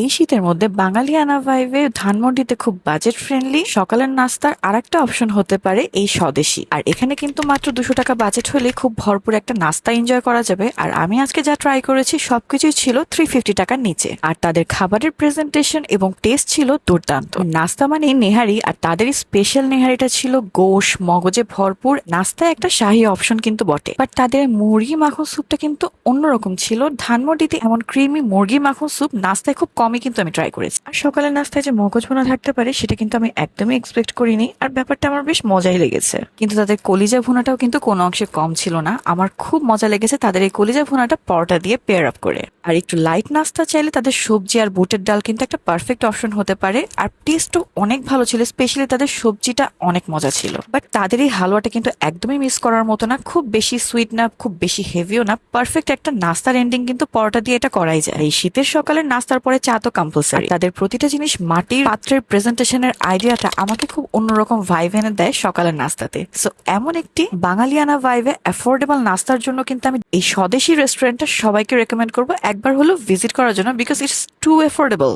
এই শীতের মধ্যে বাঙালিয়ানা ভাইবে ধানমন্ডিতে খুব বাজেট ফ্রেন্ডলি সকালের নাস্তার আরেকটা অপশন হতে পারে এই স্বদেশী। আর এখানে কিন্তু মাত্র 200 টাকা বাজেট হলে খুব ভরপুর একটা নাস্তা এনজয় করা যাবে। আর আমি আজকে যা ট্রাই করেছি সবকিছুই ছিল 350 টাকার নিচে। আর তাদের খাবারের প্রেজেন্টেশন এবং টেস্ট ছিল দুর্দান্ত। নাস্তা মানে নেহারি, আর তাদের স্পেশাল নেহারিটা ছিল গোশ মগজে ভরপুর। নাস্তায় একটা শাহী অপশন কিন্তু বটে, বাট তাদের মুরগি মাখন স্যুপটা কিন্তু অন্যরকম ছিল। ধানমন্ডিতে এমন ক্রিমি মুরগি মাখন স্যুপ নাস্তায় খুব কমই কিন্তু আমি ট্রাই করেছি। আর সকালের নাস্তায় যে মগজ ভুনা থাকতে পারে সেটা কিন্তু আমি একদমই এক্সপেক্ট করিনি। আর ব্যাপারটা আমার বেশ মজাই লেগেছে। কিন্তু তাদের কলিজা ভুনাটাও কিন্তু কোনো অংশে কম ছিল না। আমার খুব মজা লেগেছে তাদের এই কলিজা ভুনাটা পরোটা দিয়ে পেয়ার আপ করে। আর একটু লাইট নাস্তা চাইলে তাদের সবজি আর বুটের ডাল কিন্তু একটা পারফেক্ট অপশন হতে পারে। আর টেস্টও অনেক ভালো ছিল, স্পেশালি তাদের সবজিটা অনেক মজা ছিল। বাট তাদের এই হালুয়াটা কিন্তু একদমই মিস করার মতো না। খুব বেশি সুইট না, খুব বেশি হেভিও না, পারফেক্ট একটা নাস্তার এন্ডিং কিন্তু পরোটা দিয়ে এটা করাই যায়। এই শীতের সকালের নাস্তার পরে চা তো কম্পালসারি। তাদের প্রতিটা জিনিস মাটির পাত্রের প্রেজেন্টেশনের আইডিয়াটা আমাকে খুব অন্যরকম ভাইব এনে দেয় সকালের নাস্তাতে। সো এমন একটি বাঙালিয়ানা ভাইবে অ্যাফোর্ডেবল নাস্তার জন্য কিন্তু আমি এই স্বদেশী রেস্টুরেন্টটা সবাইকে রেকমেন্ড করবো একবার হলো ভিজিট করার জন্য, বিকজ ইটস টু অ্যাফোর্ডেবল।